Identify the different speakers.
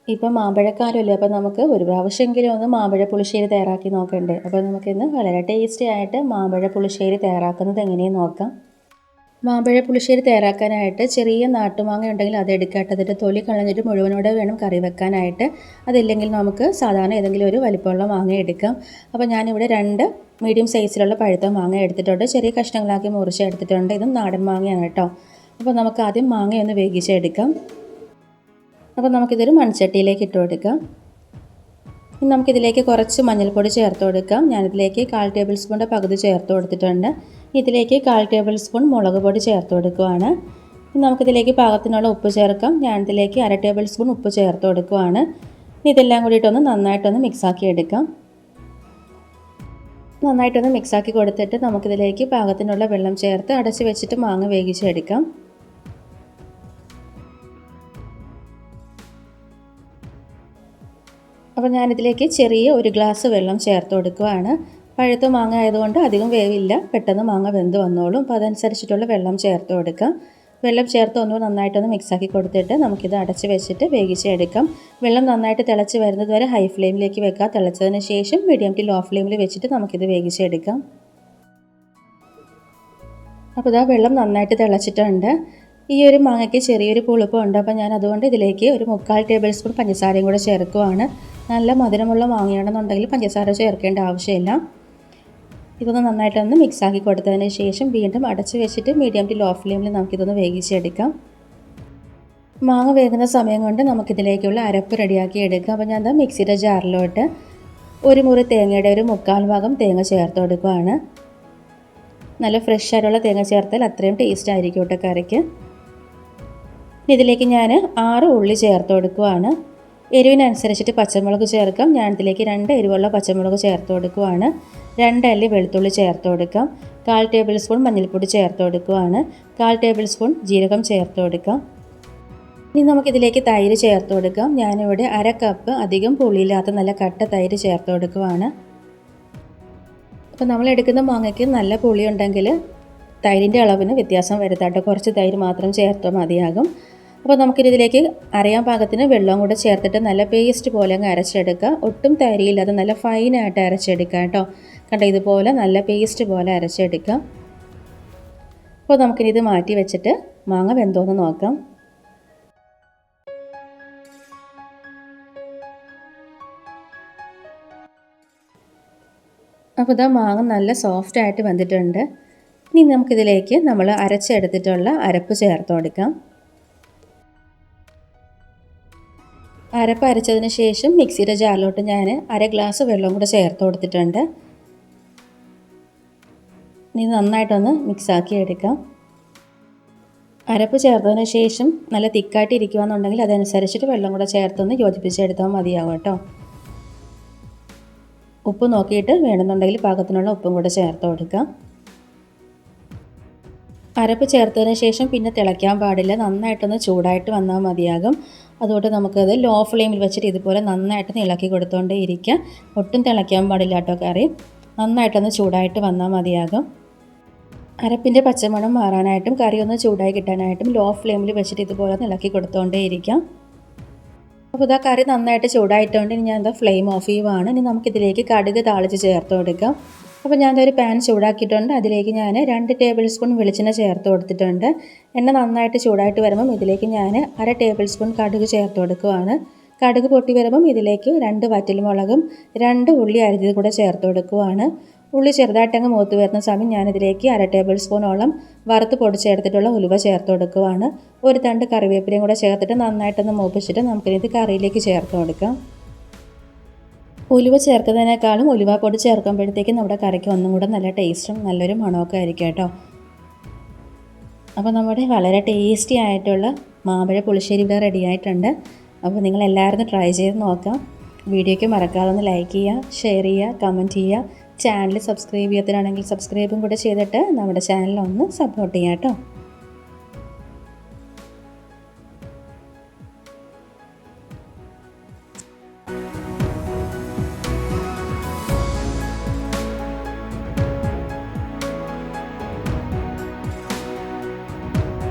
Speaker 1: ഇപ്പം മാമ്പഴക്കാലമല്ലേ, അപ്പോൾ നമുക്ക് ഒരു പ്രാവശ്യമെങ്കിലും ഒന്ന് മാമ്പഴ പുളിശ്ശേരി തയ്യാറാക്കി നോക്കണ്ടേ. അപ്പോൾ നമുക്കിന്ന് വളരെ ടേസ്റ്റി ആയിട്ട് മാമ്പഴ പുളിശ്ശേരി തയ്യാറാക്കുന്നത് എങ്ങനെയെന്ന് നോക്കാം. മാമ്പഴ പുളിശ്ശേരി തയ്യാറാക്കാനായിട്ട് ചെറിയ നാട്ടുമാങ്ങ ഉണ്ടെങ്കിൽ അത് എടുക്കട്ടെ. അതിൻ്റെ തൊലി കളഞ്ഞിട്ട് മുഴുവനോടെ വേണം കറി വെക്കാനായിട്ട്. അതില്ലെങ്കിൽ നമുക്ക് സാധാരണ ഏതെങ്കിലും ഒരു വലിപ്പമുള്ള മാങ്ങ എടുക്കാം. അപ്പോൾ ഞാനിവിടെ 2 മീഡിയം സൈസിലുള്ള പഴുത്ത മാങ്ങ എടുത്തിട്ടുണ്ട്. ചെറിയ കഷ്ണങ്ങളാക്കി മുറിച്ചെടുത്തിട്ടുണ്ട്. ഇതും നാടൻ മാങ്ങയാണ് കേട്ടോ. അപ്പോൾ നമുക്ക് ആദ്യം മാങ്ങയൊന്ന് വേവിച്ചെടുക്കാം. അപ്പോൾ നമുക്കിതൊരു മൺചട്ടിയിലേക്ക് ഇട്ട് കൊടുക്കാം. ഇനി നമുക്കിതിലേക്ക് കുറച്ച് മഞ്ഞൾപ്പൊടി ചേർത്ത് കൊടുക്കാം. ഞാനിതിലേക്ക് 1/4 ടേബിൾ സ്പൂണിൻ്റെ പകുതി ചേർത്ത് കൊടുത്തിട്ടുണ്ട്. ഇതിലേക്ക് 1/4 ടേബിൾ സ്പൂൺ മുളക് പൊടി ചേർത്ത് കൊടുക്കുകയാണ്. ഇനി നമുക്കിതിലേക്ക് പാകത്തിനുള്ള ഉപ്പ് ചേർക്കാം. ഞാനിതിലേക്ക് 1/2 ടേബിൾ സ്പൂൺ ഉപ്പ് ചേർത്ത് കൊടുക്കുകയാണ്. ഇതെല്ലാം കൂടിയിട്ടൊന്ന് നന്നായിട്ടൊന്ന് മിക്സാക്കി എടുക്കാം. നന്നായിട്ടൊന്ന് മിക്സാക്കി കൊടുത്തിട്ട് നമുക്കിതിലേക്ക് പാകത്തിനുള്ള വെള്ളം ചേർത്ത് അടച്ച് വെച്ചിട്ട് മാങ്ങ വേവിച്ചെടുക്കാം. അപ്പോൾ ഞാനിതിലേക്ക് ചെറിയ 1 ഗ്ലാസ് വെള്ളം ചേർത്ത് കൊടുക്കുകയാണ്. പഴുത്ത മാങ്ങ ആയതുകൊണ്ട് അധികം വേവില്ല, പെട്ടെന്ന് മാങ്ങ വെന്ത് വന്നോളും. അപ്പോൾ അതനുസരിച്ചിട്ടുള്ള വെള്ളം ചേർത്ത് കൊടുക്കാം. വെള്ളം ചേർത്ത് ഒന്നുകൂടി നന്നായിട്ടൊന്ന് മിക്സാക്കി കൊടുത്തിട്ട് നമുക്കിത് അടച്ച് വെച്ചിട്ട് വേവിച്ചെടുക്കാം. വെള്ളം നന്നായിട്ട് തിളച്ച് വരുന്നത് വരെ ഹൈ ഫ്ലെയിമിലേക്ക് വെക്കുക. തിളച്ചതിന് ശേഷം മീഡിയം ടു ലോ ഫ്ലെയിമിൽ വെച്ചിട്ട് നമുക്കിത് വേവിച്ചെടുക്കാം. അപ്പോൾ ഇതാ വെള്ളം നന്നായിട്ട് തിളച്ചിട്ടുണ്ട്. ഈ ഒരു മാങ്ങയ്ക്ക് ചെറിയൊരു പുളിപ്പുണ്ട്. അപ്പോൾ ഞാൻ അതുകൊണ്ട് ഇതിലേക്ക് ഒരു 3/4 ടേബിൾ സ്പൂൺ പഞ്ചസാരയും കൂടെ ചേർക്കുകയാണ്. നല്ല മധുരമുള്ള മാങ്ങയാണെന്നുണ്ടെങ്കിൽ പഞ്ചസാര ചേർക്കേണ്ട ആവശ്യമില്ല. ഇതൊന്ന് നന്നായിട്ടൊന്ന് മിക്സാക്കി കൊടുത്തതിന് ശേഷം വീണ്ടും അടച്ച് വെച്ചിട്ട് മീഡിയം ടു ലോ ഫ്ലെയിമിൽ നമുക്കിതൊന്ന് വേവിച്ചെടുക്കാം. മാങ്ങ വേകുന്ന സമയം കൊണ്ട് നമുക്കിതിലേക്കുള്ള അരപ്പ് റെഡിയാക്കി എടുക്കാം. അപ്പോൾ ഞാൻ മിക്സിയുടെ ജാറിലോട്ട് ഒരു മുറി തേങ്ങയുടെ ഒരു 1/4 ഭാഗം തേങ്ങ ചേർത്ത് കൊടുക്കുകയാണ്. നല്ല ഫ്രഷ് ആയിട്ടുള്ള തേങ്ങ ചേർത്താൽ അത്രയും ടേസ്റ്റ് ആയിരിക്കും കേട്ടോ കറിക്ക്. ഇതിലേക്ക് ഞാൻ 6 ഉള്ളി ചേർത്ത് കൊടുക്കുകയാണ്. എരിവിനനുസരിച്ചിട്ട് പച്ചമുളക് ചേർക്കാം. ഞാനിതിലേക്ക് 2 എരിവുള്ള പച്ചമുളക് ചേർത്ത് കൊടുക്കുകയാണ്. 2 അല്ലി വെളുത്തുള്ളി ചേർത്ത് കൊടുക്കാം. 1/4 ടേബിൾ സ്പൂൺ മഞ്ഞൾപ്പൊടി ചേർത്ത് കൊടുക്കുകയാണ്. 1/4 ടേബിൾ സ്പൂൺ ജീരകം ചേർത്ത് കൊടുക്കാം. ഇനി നമുക്കിതിലേക്ക് തൈര് ചേർത്ത് കൊടുക്കാം. ഞാനിവിടെ 1/2 കപ്പ് അധികം പുളിയില്ലാത്ത നല്ല കട്ട തൈര് ചേർത്ത് കൊടുക്കുകയാണ്. അപ്പോൾ നമ്മൾ എടുക്കുന്ന മാങ്ങയ്ക്ക് നല്ല പുളി ഉണ്ടെങ്കിൽ തൈരിൻ്റെ അളവിന് വ്യത്യാസം വരുത്താട്ടോ. കുറച്ച് തൈര് മാത്രം ചേർത്താൽ മതിയാകും. അപ്പോൾ നമുക്കിതിലേക്ക് അരയാൻ പാകത്തിന് വെള്ളവും കൂടെ ചേർത്തിട്ട് നല്ല പേസ്റ്റ് പോലെ അങ്ങ് അരച്ചെടുക്കുക. ഒട്ടും തരിയില്ലാതെ നല്ല ഫൈനായിട്ട് അരച്ചെടുക്കുക കേട്ടോ. കണ്ടോ, ഇതുപോലെ നല്ല പേസ്റ്റ് പോലെ അരച്ചെടുക്കുക. അപ്പോൾ നമുക്കിനി ഇത് മാറ്റി വെച്ചിട്ട് മാങ്ങ വെന്തോന്ന് നോക്കാം. അപ്പോൾ ഇതാ മാങ്ങ നല്ല സോഫ്റ്റായിട്ട് വെന്തിട്ടുണ്ട്. ഇനി നമുക്കിതിലേക്ക് നമ്മൾ അരച്ചെടുത്തിട്ടുള്ള അരപ്പ് ചേർത്ത് കൊടുക്കാം. അരപ്പ് അരച്ചതിന് ശേഷം മിക്സിയുടെ ജാറിലോട്ട് ഞാൻ 1/2 ഗ്ലാസ് വെള്ളം കൂടെ ചേർത്ത് കൊടുത്തിട്ടുണ്ട്. ഇനി നന്നായിട്ടൊന്ന് മിക്സാക്കി എടുക്കാം. അരപ്പ് ചേർത്തതിന് ശേഷം നല്ല തിക്കായിട്ട് ഇരിക്കുകയെന്നുണ്ടെങ്കിൽ അതനുസരിച്ചിട്ട് വെള്ളം കൂടെ ചേർത്തൊന്ന് യോജിപ്പിച്ചെടുത്താൽ മതിയാകും കേട്ടോ. ഉപ്പ് നോക്കിയിട്ട് വേണമെന്നുണ്ടെങ്കിൽ പാകത്തിനുള്ള ഉപ്പും കൂടെ ചേർത്ത് കൊടുക്കാം. അരപ്പ് ചേർത്തതിന് ശേഷം പിന്നെ തിളയ്ക്കാൻ പാടില്ല, നന്നായിട്ടൊന്ന് ചൂടായിട്ട് വന്നാൽ മതിയാകും. അതുകൊണ്ട് നമുക്കത് ലോ ഫ്ലെയിമിൽ വെച്ചിട്ട് ഇതുപോലെ നന്നായിട്ട് ഇളക്കി കൊടുത്തുകൊണ്ടേ ഇരിക്കുക. ഒട്ടും തിളയ്ക്കാൻ പാടില്ല കേട്ടോ കറി. നന്നായിട്ടൊന്ന് ചൂടായിട്ട് വന്നാൽ മതിയാകും. അരപ്പിൻ്റെ പച്ചമണം മാറാനായിട്ടും കറി ഒന്ന് ചൂടായി കിട്ടാനായിട്ടും ലോ ഫ്ലെയിമിൽ വെച്ചിട്ട് ഇതുപോലെ ഇളക്കി കൊടുത്തുകൊണ്ടേ ഇരിക്കാം. അപ്പോൾ ഇതാ കറി നന്നായിട്ട് ചൂടായിട്ടുണ്ട്. ഇനി ഞാൻ ഫ്ലെയിം ഓഫ് ചെയ്യുവാണ്. ഇനി നമുക്കിതിലേക്ക് കടുക് താളിച്ച് ചേർത്ത് കൊടുക്കാം. അപ്പോൾ ഞാനൊരു പാൻ ചൂടാക്കിയിട്ടുണ്ട്. അതിലേക്ക് ഞാൻ 2 ടേബിൾ സ്പൂൺ വെളിച്ചെണ്ണ ചേർത്ത് കൊടുത്തിട്ടുണ്ട്. എണ്ണ നന്നായിട്ട് ചൂടായിട്ട് വരുമ്പം ഇതിലേക്ക് ഞാൻ 1/2 ടേബിൾ സ്പൂൺ കടുക് ചേർത്ത് കൊടുക്കുകയാണ്. കടുക് പൊട്ടി വരുമ്പം ഇതിലേക്ക് 2 വറ്റൽമുളകും 2 ഉള്ളി അരിഞ്ഞത് കൂടെ ചേർത്ത് കൊടുക്കുകയാണ്. ഉള്ളി ചെറുതായിട്ടങ്ങ് മൂത്ത് വരുന്ന സമയം ഞാനിതിലേക്ക് 1/2 ടേബിൾ സ്പൂണോളം വറുത്ത് പൊടിച്ചെടുത്തിട്ടുള്ള ഉലുവ ചേർത്ത് കൊടുക്കുകയാണ്. ഒരു തണ്ട് കറിവേപ്പിലയും കൂടെ ചേർത്തിട്ട് നന്നായിട്ടൊന്ന് മൂപ്പിച്ചിട്ട് നമുക്കിത് കറിയിലേക്ക് ചേർത്ത് കൊടുക്കാം. ഉലുവ ചേർക്കുന്നതിനേക്കാളും ഉലുവ പൊടി ചേർക്കുമ്പോഴത്തേക്കും നമ്മുടെ കറിക്ക് ഒന്നും കൂടെ നല്ല ടേസ്റ്റും നല്ലൊരു മണമൊക്കെ ആയിരിക്കും കേട്ടോ. അപ്പോൾ നമ്മുടെ വളരെ ടേസ്റ്റി ആയിട്ടുള്ള മാമ്പഴ പുളിശ്ശേരി ഇവിടെ റെഡി ആയിട്ടുണ്ട്. അപ്പോൾ നിങ്ങളെല്ലാവരും ട്രൈ ചെയ്ത് നോക്കാം. വീഡിയോയ്ക്ക് മറക്കാതെ ഒന്ന് ലൈക്ക് ചെയ്യുക, ഷെയർ ചെയ്യുക, കമൻറ്റ് ചെയ്യുക. ചാനൽ സബ്സ്ക്രൈബ് ചെയ്യാത്തവരാണെങ്കിൽ സബ്സ്ക്രൈബും കൂടെ ചെയ്തിട്ട് നമ്മുടെ ചാനലൊന്ന് സപ്പോർട്ട് ചെയ്യാം കേട്ടോ.